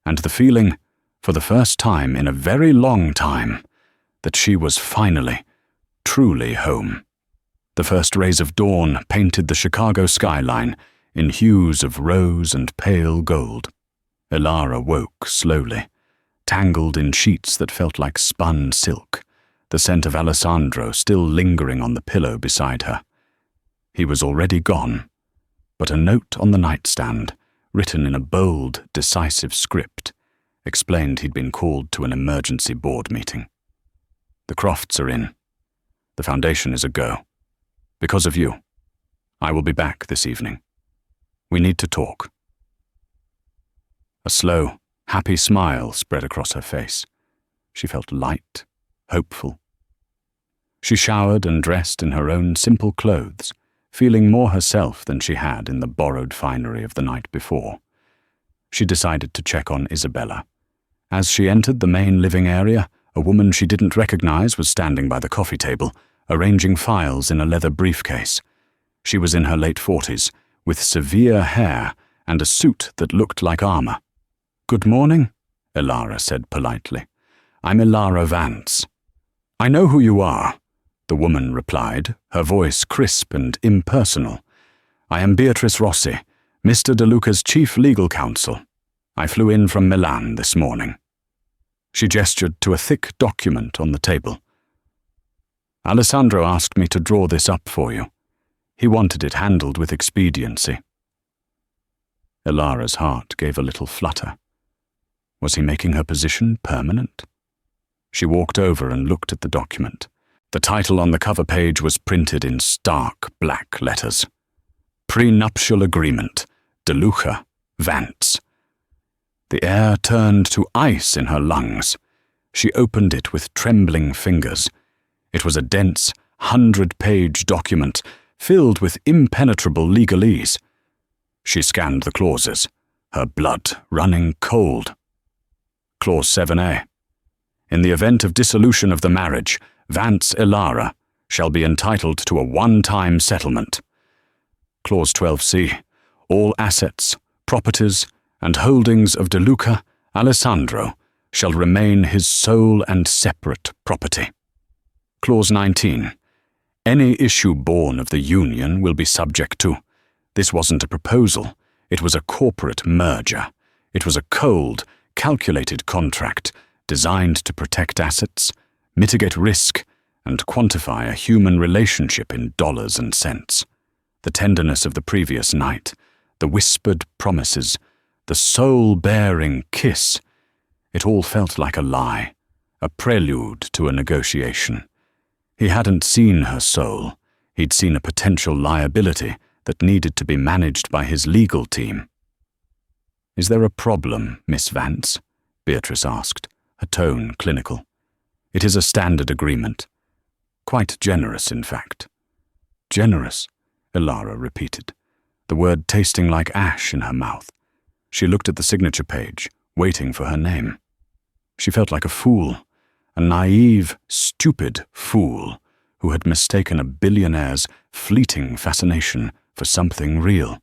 and the feeling, for the first time in a very long time, that she was finally, truly home. The first rays of dawn painted the Chicago skyline in hues of rose and pale gold. Ilara woke slowly, tangled in sheets that felt like spun silk, the scent of Alessandro still lingering on the pillow beside her. He was already gone, but a note on the nightstand, written in a bold, decisive script, explained he'd been called to an emergency board meeting. "The Crofts are in. The foundation is a go. Because of you. I will be back this evening. We need to talk." A slow, happy smile spread across her face. She felt light, hopeful. She showered and dressed in her own simple clothes, feeling more herself than she had in the borrowed finery of the night before. She decided to check on Isabella. As she entered the main living area, a woman she didn't recognize was standing by the coffee table, arranging files in a leather briefcase. She was in her late 40s, with severe hair and a suit that looked like armor. "Good morning," Ilara said politely. "I'm Ilara Vance." "I know who you are," the woman replied, her voice crisp and impersonal. "I am Beatrice Rossi, Mr. De Luca's chief legal counsel. I flew in from Milan this morning." She gestured to a thick document on the table. "Alessandro asked me to draw this up for you. He wanted it handled with expediency, Ilara's heart gave a little flutter. Was he making her position permanent? She walked over and looked at the document. The title on the cover page was printed in stark black letters. Prenuptial Agreement, DeLuca, Vance. The air turned to ice in her lungs. She opened it with trembling fingers. It was a dense, 100-page document filled with impenetrable legalese. She scanned the clauses, her blood running cold. Clause 7A. In the event of dissolution of the marriage, Vance Ilara shall be entitled to a one-time settlement. Clause 12C. All assets, properties, and holdings of DeLuca Alessandro shall remain his sole and separate property. Clause 19. Any issue born of the union will be subject to. This wasn't a proposal. It was a corporate merger. It was a cold, calculated contract designed to protect assets, mitigate risk, and quantify a human relationship in dollars and cents. The tenderness of the previous night, the whispered promises, the soul-bearing kiss, it all felt like a lie, a prelude to a negotiation. He hadn't seen her soul. He'd seen a potential liability that needed to be managed by his legal team. "Is there a problem, Miss Vance?" Beatrice asked, her tone clinical. "It is a standard agreement. Quite generous, in fact." "Generous," Ilara repeated, the word tasting like ash in her mouth. She looked at the signature page, waiting for her name. She felt like a fool, a naive, stupid fool who had mistaken a billionaire's fleeting fascination for something real.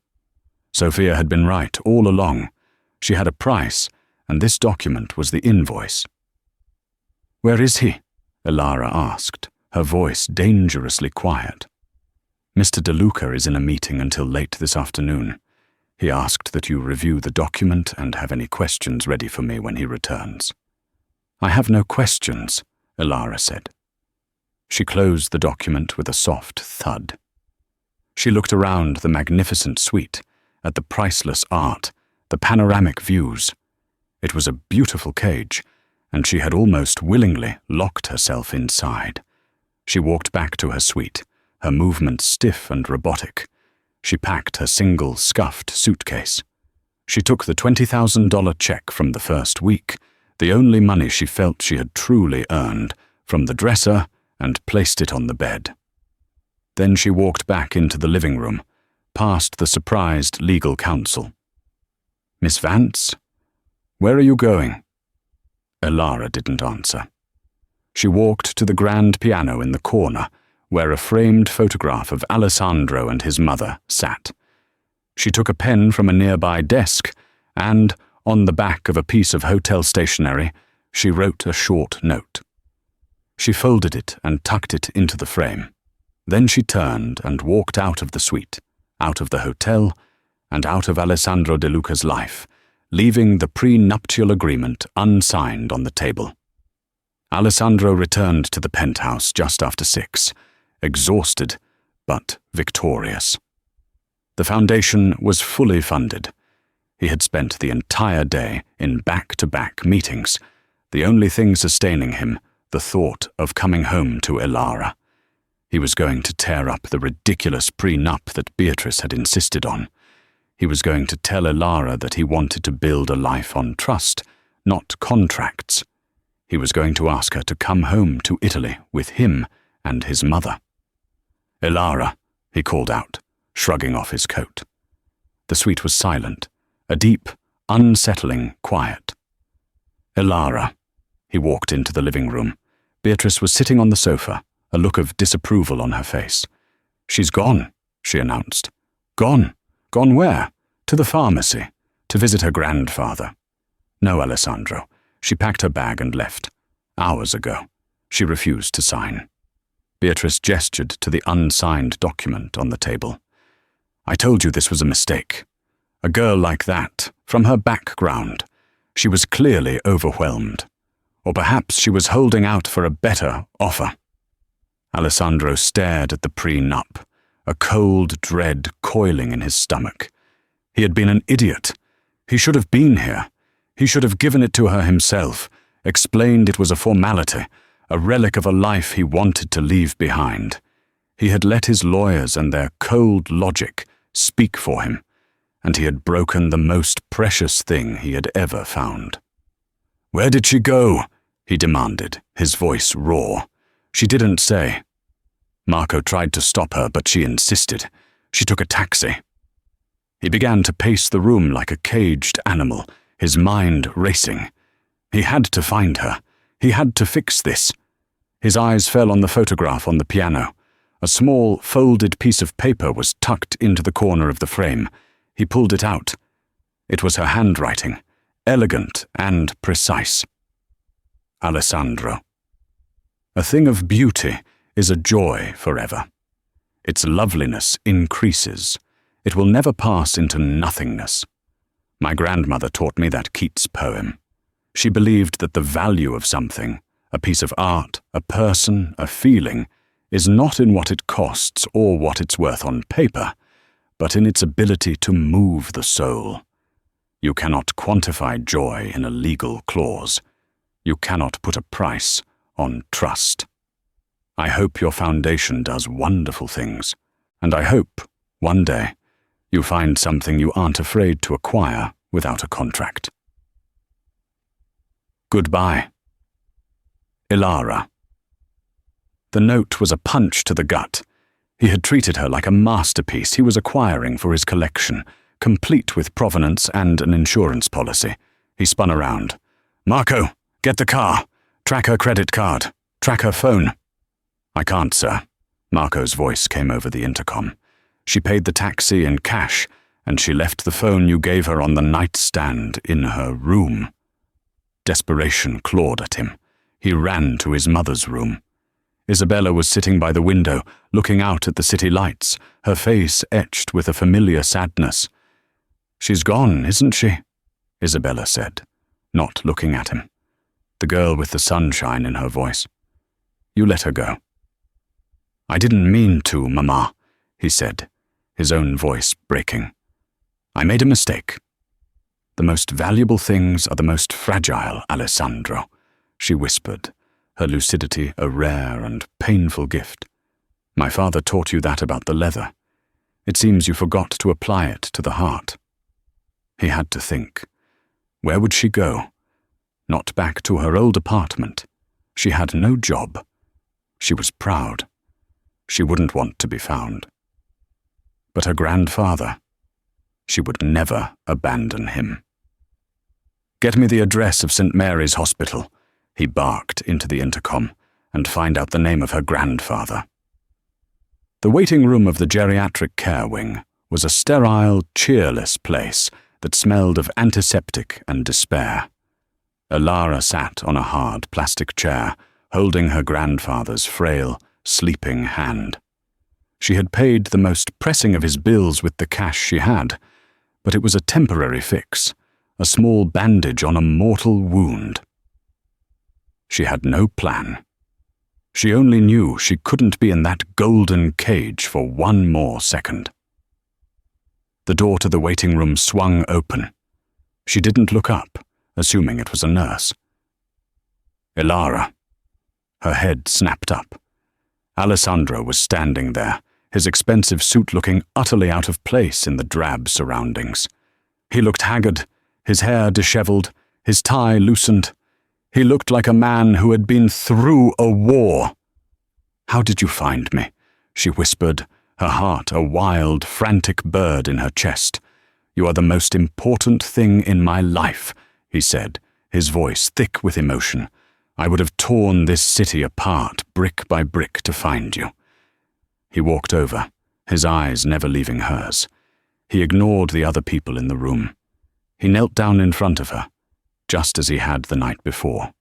Sophia had been right all along. She had a price, and this document was the invoice. "Where is he?" Ilara asked, her voice dangerously quiet. "Mr. DeLuca is in a meeting until late this afternoon. He asked that you review the document and have any questions ready for me when he returns." "I have no questions," Ilara said. She closed the document with a soft thud. She looked around the magnificent suite, at the priceless art, the panoramic views. It was a beautiful cage, and she had almost willingly locked herself inside. She walked back to her suite, her movements stiff and robotic. She packed her single, scuffed suitcase. She took the $20,000 check from the first week, the only money she felt she had truly earned, from the dresser and placed it on the bed. Then she walked back into the living room, past the surprised legal counsel. "Miss Vance? Where are you going?" Ilara didn't answer. She walked to the grand piano in the corner, where a framed photograph of Alessandro and his mother sat. She took a pen from a nearby desk and, on the back of a piece of hotel stationery, she wrote a short note. She folded it and tucked it into the frame. Then she turned and walked out of the suite, out of the hotel, and out of Alessandro DeLuca's life, leaving the prenuptial agreement unsigned on the table. Alessandro returned to the penthouse just after 6, exhausted but victorious. The foundation was fully funded. He had spent the entire day in back-to-back meetings, the only thing sustaining him the thought of coming home to Ilara. He was going to tear up the ridiculous prenup that Beatrice had insisted on. He was going to tell Ilara that he wanted to build a life on trust, not contracts. He was going to ask her to come home to Italy with him and his mother. "Ilara," he called out, shrugging off his coat. The suite was silent, a deep, unsettling quiet. "Ilara." He walked into the living room. Beatrice was sitting on the sofa, a look of disapproval on her face. "She's gone," she announced. "Gone? Gone where?" "To the pharmacy, to visit her grandfather." "No, Alessandro. She packed her bag and left. Hours ago. She refused to sign." Beatrice gestured to the unsigned document on the table. "I told you this was a mistake. A girl like that, from her background, she was clearly overwhelmed. Or perhaps she was holding out for a better offer." Alessandro stared at the prenup, a cold dread coiling in his stomach. He had been an idiot. He should have been here. He should have given it to her himself, explained it was a formality, a relic of a life he wanted to leave behind. He had let his lawyers and their cold logic speak for him, and he had broken the most precious thing he had ever found. "Where did she go?" he demanded, his voice raw. She didn't say. Marco tried to stop her, but she insisted. She took a taxi. He began to pace the room like a caged animal, his mind racing. He had to find her. He had to fix this. His eyes fell on the photograph on the piano. A small, folded piece of paper was tucked into the corner of the frame. He pulled it out. It was her handwriting, elegant and precise. Alessandro. A thing of beauty is a joy forever. Its loveliness increases. It will never pass into nothingness. My grandmother taught me that Keats poem. She believed that the value of something, a piece of art, a person, a feeling, is not in what it costs or what it's worth on paper, but in its ability to move the soul. You cannot quantify joy in a legal clause. You cannot put a price on trust. I hope your foundation does wonderful things, and I hope, one day, you find something you aren't afraid to acquire without a contract. Goodbye. Ilara. The note was a punch to the gut. He had treated her like a masterpiece he was acquiring for his collection, complete with provenance and an insurance policy. He spun around. "Marco, get the car. Track her credit card. Track her phone." "I can't, sir." Marco's voice came over the intercom. "She paid the taxi in cash, and she left the phone you gave her on the nightstand in her room." Desperation clawed at him. He ran to his mother's room. Isabella was sitting by the window, looking out at the city lights, her face etched with a familiar sadness. "She's gone, isn't she?" Isabella said, not looking at him. The girl with the sunshine in her voice. "You let her go." "I didn't mean to, Mama," he said, his own voice breaking. "I made a mistake." "The most valuable things are the most fragile, Alessandro," she whispered, her lucidity a rare and painful gift. "My father taught you that about the leather. It seems you forgot to apply it to the heart." He had to think. Where would she go? Not back to her old apartment. She had no job. She was proud. She wouldn't want to be found. But her grandfather, she would never abandon him. "Get me the address of St. Mary's Hospital," he barked into the intercom, "and find out the name of her grandfather." The waiting room of the geriatric care wing was a sterile, cheerless place that smelled of antiseptic and despair. Ilara sat on a hard plastic chair, holding her grandfather's frail, sleeping hand. She had paid the most pressing of his bills with the cash she had, but it was a temporary fix, a small bandage on a mortal wound. She had no plan. She only knew she couldn't be in that golden cage for one more second. The door to the waiting room swung open. She didn't look up, assuming it was a nurse. Ilara. Her head snapped up. Alessandro was standing there, his expensive suit looking utterly out of place in the drab surroundings. He looked haggard, his hair disheveled, his tie loosened. He looked like a man who had been through a war. "How did you find me?" she whispered, her heart a wild, frantic bird in her chest. "You are the most important thing in my life," he said, his voice thick with emotion. "I would have torn this city apart, brick by brick, to find you." He walked over, his eyes never leaving hers. He ignored the other people in the room. He knelt down in front of her, just as he had the night before.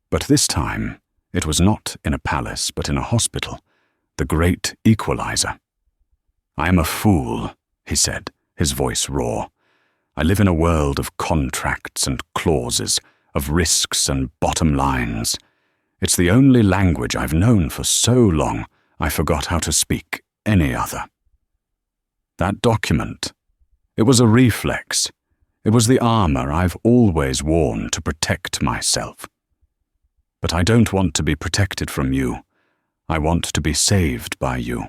But this time, it was not in a palace, but in a hospital, the great equalizer. "I am a fool," he said, his voice raw. "I live in a world of contracts and clauses, of risks and bottom lines. It's the only language I've known for so long, I forgot how to speak any other." "That document," It was a reflex. It was the armor I've always worn to protect myself. But I don't want to be protected from you. I want to be saved by you.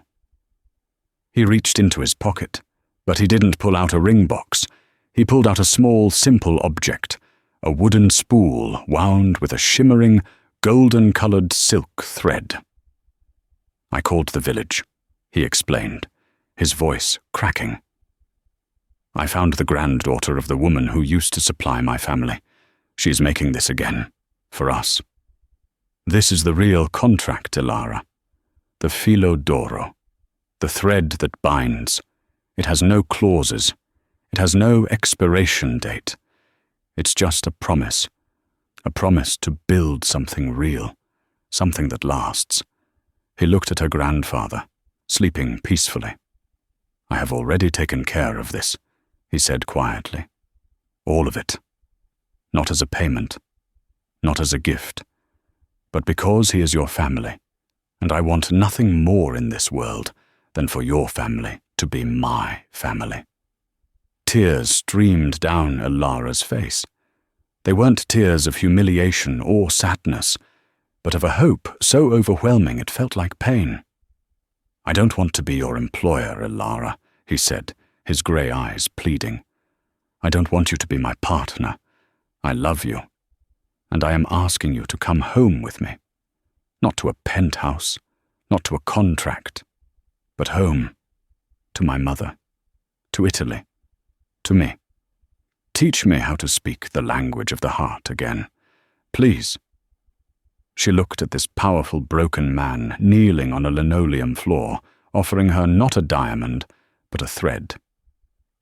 He reached into his pocket, but he didn't pull out a ring box. He pulled out a small, simple object, a wooden spool wound with a shimmering, golden-colored silk thread. I called the village, he explained, his voice cracking. I found the granddaughter of the woman who used to supply my family. She's making this again, for us. This is the real contract, Elara. The filo d'oro. The thread that binds. It has no clauses. It has no expiration date. It's just a promise to build something real, something that lasts. He looked at her grandfather, sleeping peacefully. I have already taken care of this, he said quietly. All of it. Not as a payment, not as a gift, but because he is your family, and I want nothing more in this world than for your family to be my family. Tears streamed down Elara's face. They weren't tears of humiliation or sadness, but of a hope so overwhelming it felt like pain. I don't want to be your employer, Elara, he said, his grey eyes pleading. I don't want you to be my partner. I love you, and I am asking you to come home with me. Not to a penthouse, not to a contract, but home, to my mother, to Italy, to me. Teach me how to speak the language of the heart again, please. She looked at this powerful broken man kneeling on a linoleum floor, offering her not a diamond, but a thread.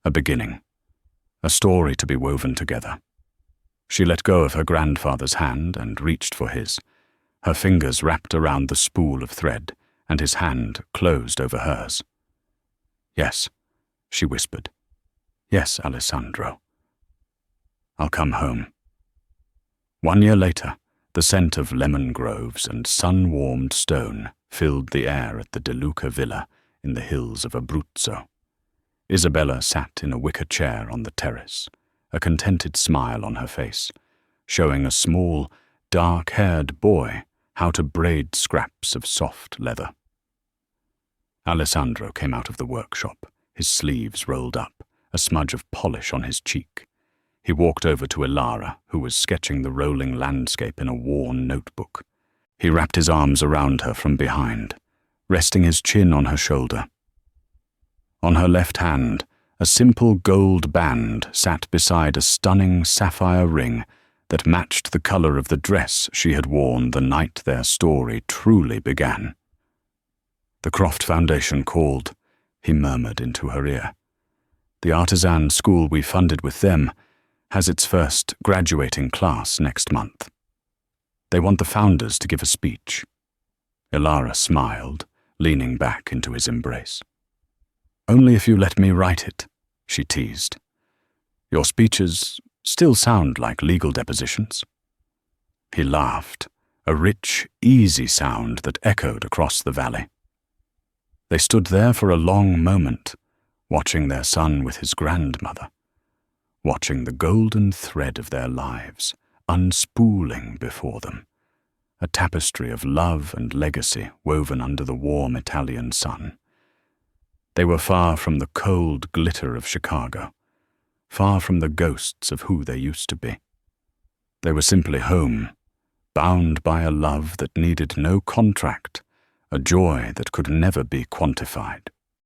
A beginning. A story to be woven together. She let go of her grandfather's hand and reached for his. Her fingers wrapped around the spool of thread, and his hand closed over hers. Yes, she whispered. Yes, Alessandro. I'll come home. 1 year later, the scent of lemon groves and sun-warmed stone filled the air at the De Luca villa in the hills of Abruzzo. Isabella sat in a wicker chair on the terrace, a contented smile on her face, showing a small, dark-haired boy how to braid scraps of soft leather. Alessandro came out of the workshop, his sleeves rolled up, a smudge of polish on his cheek. He walked over to Elara, who was sketching the rolling landscape in a worn notebook. He wrapped his arms around her from behind, resting his chin on her shoulder. On her left hand, a simple gold band sat beside a stunning sapphire ring that matched the color of the dress she had worn the night their story truly began. The Croft Foundation called, he murmured into her ear. The artisan school we funded with them has its first graduating class next month. They want the founders to give a speech. Elara smiled, leaning back into his embrace. Only if you let me write it, she teased. Your speeches still sound like legal depositions. He laughed, a rich, easy sound that echoed across the valley. They stood there for a long moment, watching their son with his grandmother, watching the golden thread of their lives unspooling before them, a tapestry of love and legacy woven under the warm Italian sun. They were far from the cold glitter of Chicago, far from the ghosts of who they used to be. They were simply home, bound by a love that needed no contract, a joy that could never be quantified.